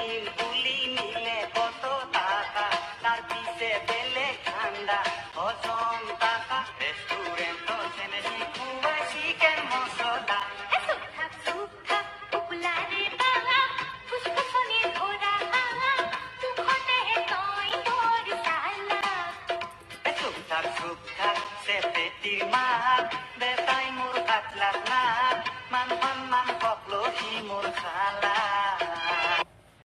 নীল তুলি নিলে কত টাকা, তার পিছে পেলে ঠান্ডা হজম টাকা, রেস্টুরেন্ট চেনে খুয়াই চিকেন মশলা। চুপথাক চুপথাক সে পেটির মাত, বেতাই মোর কাতলাত নাক, মান মান মান